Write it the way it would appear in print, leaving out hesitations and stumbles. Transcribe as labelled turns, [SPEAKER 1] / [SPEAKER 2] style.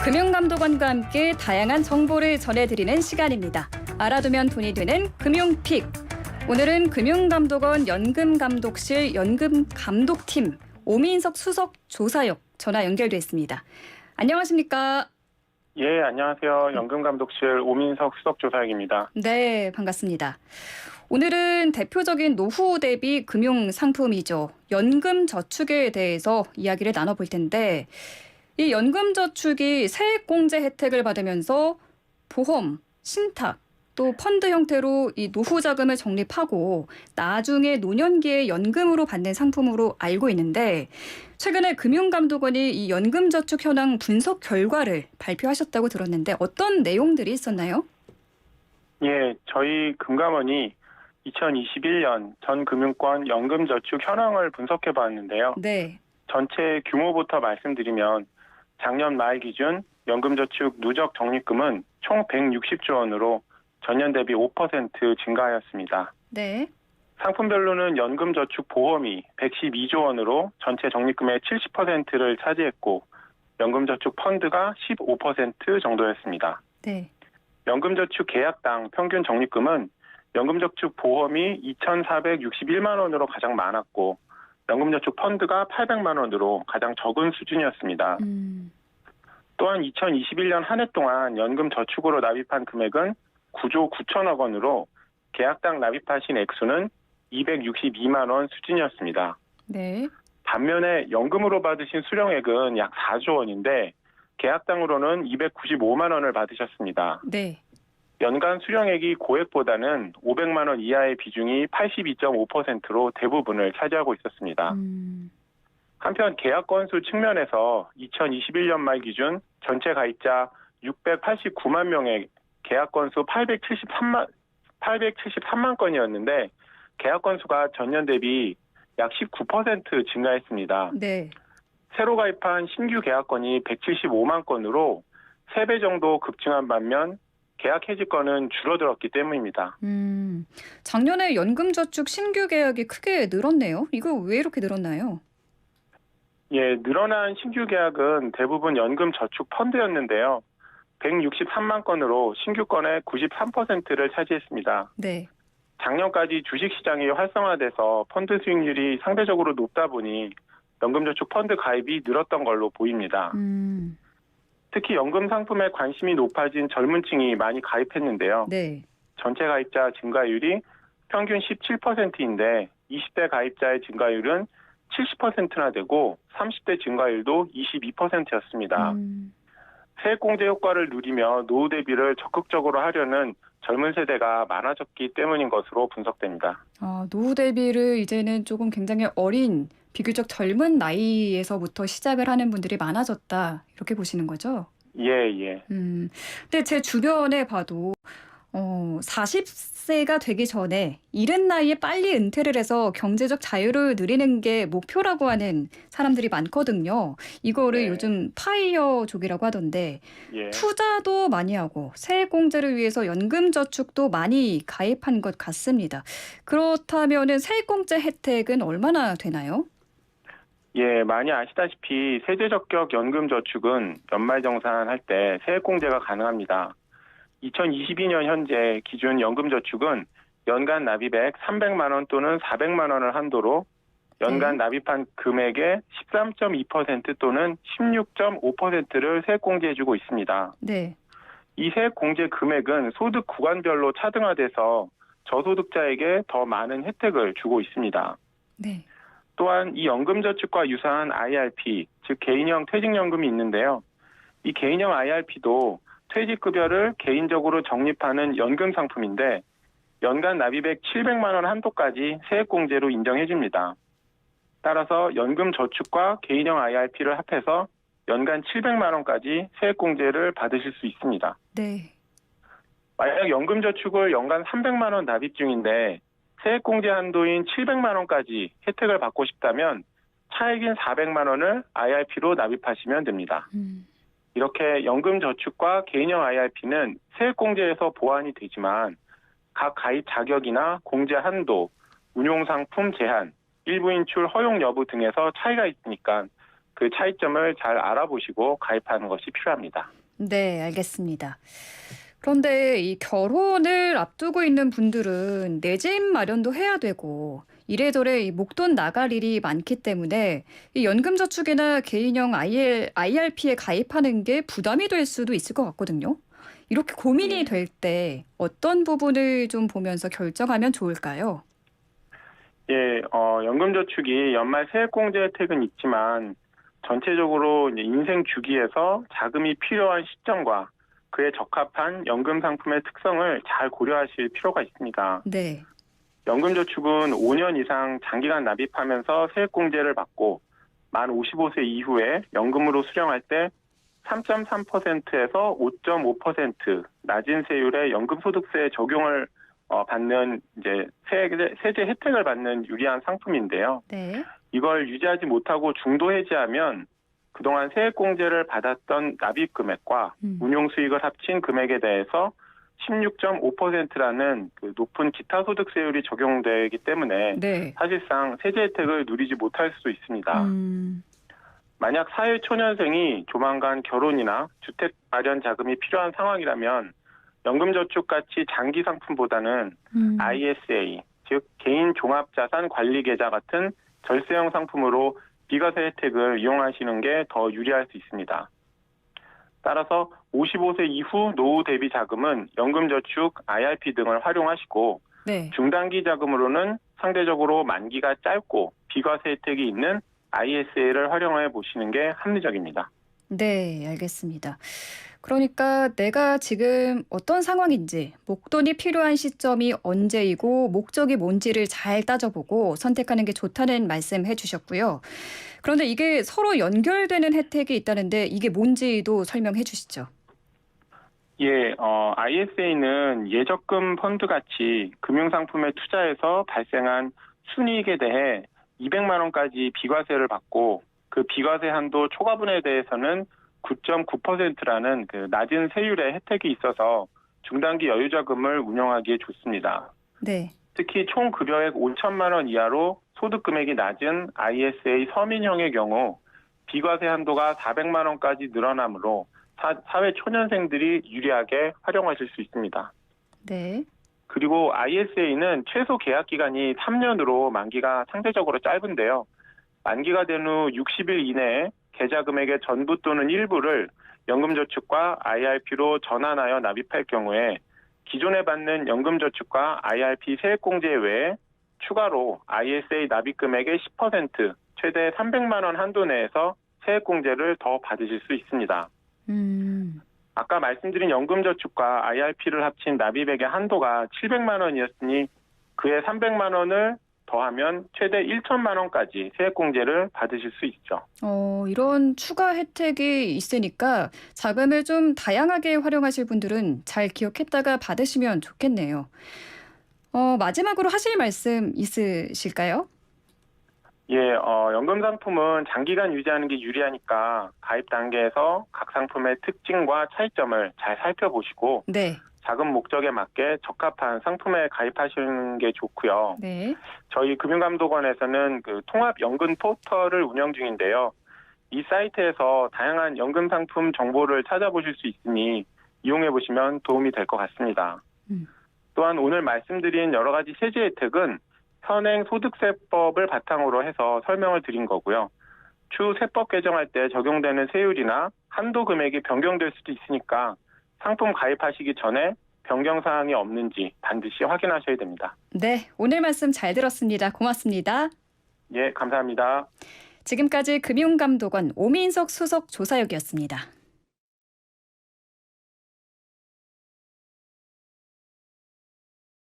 [SPEAKER 1] 금융감독원과 함께 다양한 정보를 전해드리는 시간입니다. 알아두면 돈이 되는 금융픽. 오늘은 금융감독원 연금감독실 연금감독팀 오민석 수석 조사역 전화 연결돼 있습니다. 안녕하십니까?
[SPEAKER 2] 예, 안녕하세요. 연금감독실 오민석 수석조사역입니다.
[SPEAKER 1] 네, 반갑습니다. 오늘은 대표적인 노후 대비 금융 상품이죠. 연금저축에 대해서 이야기를 나눠볼 텐데 이 연금저축이 세액공제 혜택을 받으면서 보험, 신탁, 또 펀드 형태로 이 노후 자금을 적립하고 나중에 노년기에 연금으로 받는 상품으로 알고 있는데 최근에 금융감독원이 이 연금저축 현황 분석 결과를 발표하셨다고 들었는데 어떤 내용들이 있었나요?
[SPEAKER 2] 예, 저희 금감원이 2021년 전 금융권 연금저축 현황을 분석해 봤는데요.
[SPEAKER 1] 네.
[SPEAKER 2] 전체 규모부터 말씀드리면 작년 말 기준 연금저축 누적 적립금은 총 160조 원으로 전년 대비 5% 증가하였습니다.
[SPEAKER 1] 네.
[SPEAKER 2] 상품별로는 연금저축 보험이 112조 원으로 전체 적립금의 70%를 차지했고 연금저축 펀드가 15% 정도였습니다.
[SPEAKER 1] 네.
[SPEAKER 2] 연금저축 계약당 평균 적립금은 연금저축 보험이 2,461만 원으로 가장 많았고 연금저축 펀드가 800만 원으로 가장 적은 수준이었습니다. 또한 2021년 한 해 동안 연금저축으로 납입한 금액은 9조 9천억 원으로 계약당 납입하신 액수는 262만 원 수준이었습니다.
[SPEAKER 1] 네.
[SPEAKER 2] 반면에 연금으로 받으신 수령액은 약 4조 원인데 계약당으로는 295만 원을 받으셨습니다.
[SPEAKER 1] 네.
[SPEAKER 2] 연간 수령액이 고액보다는 500만 원 이하의 비중이 82.5%로 대부분을 차지하고 있었습니다. 한편 계약 건수 측면에서 2021년 말 기준 전체 가입자 689만 명의 계약 건수 873만 건이었는데 계약 건수가 전년 대비 약 19% 증가했습니다.
[SPEAKER 1] 네.
[SPEAKER 2] 새로 가입한 신규 계약건이 175만 건으로 3배 정도 급증한 반면 계약 해지 건은 줄어들었기 때문입니다.
[SPEAKER 1] 작년에 연금저축 신규 계약이 크게 늘었네요. 이거 왜 이렇게 늘었나요?
[SPEAKER 2] 예, 늘어난 신규 계약은 대부분 연금저축 펀드였는데요. 163만 건으로 신규 건의 93%를 차지했습니다.
[SPEAKER 1] 네.
[SPEAKER 2] 작년까지 주식시장이 활성화돼서 펀드 수익률이 상대적으로 높다 보니 연금저축 펀드 가입이 늘었던 걸로 보입니다. 특히 연금 상품에 관심이 높아진 젊은 층이 많이 가입했는데요.
[SPEAKER 1] 네.
[SPEAKER 2] 전체 가입자 증가율이 평균 17%인데 20대 가입자의 증가율은 70%나 되고 30대 증가율도 22%였습니다. 세액공제 효과를 누리며 노후 대비를 적극적으로 하려는 젊은 세대가 많아졌기 때문인 것으로 분석됩니다.
[SPEAKER 1] 노후 대비를 이제는 조금 굉장히 어린, 비교적 젊은 나이에서부터 시작을 하는 분들이 많아졌다. 이렇게 보시는 거죠?
[SPEAKER 2] 예.
[SPEAKER 1] 근데 제 주변에 봐도 40세가 되기 전에 이른 나이에 빨리 은퇴를 해서 경제적 자유를 누리는 게 목표라고 하는 사람들이 많거든요. 이거를
[SPEAKER 2] 네.
[SPEAKER 1] 요즘 파이어족이라고 하던데
[SPEAKER 2] 예.
[SPEAKER 1] 투자도 많이 하고 세액공제를 위해서 연금저축도 많이 가입한 것 같습니다. 그렇다면은 세액공제 혜택은 얼마나 되나요?
[SPEAKER 2] 예, 많이 아시다시피 세제적격 연금저축은 연말정산할 때 세액공제가 가능합니다. 2022년 현재 기준 연금저축은 연간 납입액 300만 원 또는 400만 원을 한도로 연간 납입한 금액의 13.2% 또는 16.5%를 세액공제해주고 있습니다.
[SPEAKER 1] 네.
[SPEAKER 2] 이 세액공제 금액은 소득 구간별로 차등화돼서 저소득자에게 더 많은 혜택을 주고 있습니다.
[SPEAKER 1] 네.
[SPEAKER 2] 또한 이 연금저축과 유사한 IRP, 즉 개인형 퇴직연금이 있는데요. 이 개인형 IRP도 퇴직급여를 개인적으로 적립하는 연금 상품인데 연간 납입액 700만 원 한도까지 세액공제로 인정해줍니다. 따라서 연금저축과 개인형 IRP를 합해서 연간 700만 원까지 세액공제를 받으실 수 있습니다.
[SPEAKER 1] 네.
[SPEAKER 2] 만약 연금저축을 연간 300만 원 납입 중인데 세액공제 한도인 700만 원까지 혜택을 받고 싶다면 차액인 400만 원을 IRP로 납입하시면 됩니다. 이렇게 연금저축과 개인형 IRP는 세액공제에서 보완이 되지만 각 가입 자격이나 공제 한도, 운용상품 제한, 일부 인출 허용 여부 등에서 차이가 있으니까 그 차이점을 잘 알아보시고 가입하는 것이 필요합니다.
[SPEAKER 1] 네, 알겠습니다. 그런데 이 결혼을 앞두고 있는 분들은 내 집 마련도 해야 되고 이래저래 이 목돈 나갈 일이 많기 때문에 이 연금저축이나 개인형 IRP에 가입하는 게 부담이 될 수도 있을 것 같거든요. 이렇게 고민이
[SPEAKER 2] 예.
[SPEAKER 1] 될 때 어떤 부분을 좀 보면서 결정하면 좋을까요?
[SPEAKER 2] 예, 연금저축이 연말 세액공제 혜택은 있지만 전체적으로 이제 인생 주기에서 자금이 필요한 시점과 그에 적합한 연금 상품의 특성을 잘 고려하실 필요가 있습니다.
[SPEAKER 1] 네.
[SPEAKER 2] 연금저축은 5년 이상 장기간 납입하면서 세액공제를 받고 만 55세 이후에 연금으로 수령할 때 3.3%에서 5.5% 낮은 세율의 연금소득세 적용을 받는 이제 세제 혜택을 받는 유리한 상품인데요.
[SPEAKER 1] 네. 이걸
[SPEAKER 2] 유지하지 못하고 중도 해지하면 그동안 세액공제를 받았던 납입 금액과 운용 수익을 합친 금액에 대해서 16.5%라는 그 높은 기타 소득세율이 적용되기 때문에
[SPEAKER 1] 네.
[SPEAKER 2] 사실상 세제 혜택을 누리지 못할 수도 있습니다. 만약 사회 초년생이 조만간 결혼이나 주택 마련 자금이 필요한 상황이라면 연금저축 같이 장기 상품보다는 ISA, 즉 개인 종합자산 관리 계좌 같은 절세형 상품으로 비과세 혜택을 이용하시는 게 더 유리할 수 있습니다. 따라서 55세 이후 노후 대비 자금은 연금저축, IRP 등을 활용하시고
[SPEAKER 1] 네.
[SPEAKER 2] 중단기 자금으로는 상대적으로 만기가 짧고 비과세 혜택이 있는 ISA를 활용해 보시는 게 합리적입니다.
[SPEAKER 1] 네, 알겠습니다. 그러니까 내가 지금 어떤 상황인지, 목돈이 필요한 시점이 언제이고 목적이 뭔지를 잘 따져보고 선택하는 게 좋다는 말씀 해주셨고요. 그런데 이게 서로 연결되는 혜택이 있다는데 이게 뭔지도 설명해 주시죠.
[SPEAKER 2] 예, ISA는 예적금 펀드 같이 금융상품에 투자해서 발생한 순이익에 대해 200만 원까지 비과세를 받고 그 비과세 한도 초과분에 대해서는 9.9%라는 그 낮은 세율의 혜택이 있어서 중단기 여유자금을 운영하기에 좋습니다.
[SPEAKER 1] 네.
[SPEAKER 2] 특히 총 급여액 5천만 원 이하로 소득 금액이 낮은 ISA 서민형의 경우 비과세 한도가 400만 원까지 늘어나므로 사회 초년생들이 유리하게 활용하실 수 있습니다.
[SPEAKER 1] 네.
[SPEAKER 2] 그리고 ISA는 최소 계약 기간이 3년으로 만기가 상대적으로 짧은데요. 만기가 된 후 60일 이내에 계좌 금액의 전부 또는 일부를 연금저축과 IRP로 전환하여 납입할 경우에 기존에 받는 연금저축과 IRP 세액공제 외에 추가로 ISA 납입 금액의 10% 최대 300만 원 한도 내에서 세액공제를 더 받으실 수 있습니다. 아까 말씀드린 연금저축과 IRP를 합친 납입액의 한도가 700만 원이었으니 그에 300만 원을 더하면 최대 1천만 원까지 세액공제를 받으실 수 있죠.
[SPEAKER 1] 이런 추가 혜택이 있으니까 자금을 좀 다양하게 활용하실 분들은 잘 기억했다가 받으시면 좋겠네요. 마지막으로 하실 말씀 있으실까요?
[SPEAKER 2] 예, 연금 상품은 장기간 유지하는 게 유리하니까 가입 단계에서 각 상품의 특징과 차이점을 잘 살펴보시고
[SPEAKER 1] 네.
[SPEAKER 2] 자금 목적에 맞게 적합한 상품에 가입하시는 게 좋고요.
[SPEAKER 1] 네.
[SPEAKER 2] 저희 금융감독원에서는 그 통합 연금 포털을 운영 중인데요. 이 사이트에서 다양한 연금 상품 정보를 찾아보실 수 있으니 이용해 보시면 도움이 될 것 같습니다. 또한 오늘 말씀드린 여러 가지 세제 혜택은 현행 소득세법을 바탕으로 해서 설명을 드린 거고요. 추후 세법 개정할 때 적용되는 세율이나 한도 금액이 변경될 수도 있으니까 상품 가입하시기 전에 변경 사항이 없는지 반드시 확인하셔야 됩니다.
[SPEAKER 1] 네, 오늘 말씀 잘 들었습니다. 고맙습니다.
[SPEAKER 2] 예, 감사합니다.
[SPEAKER 1] 지금까지 금융감독원 오민석 수석 조사역이었습니다.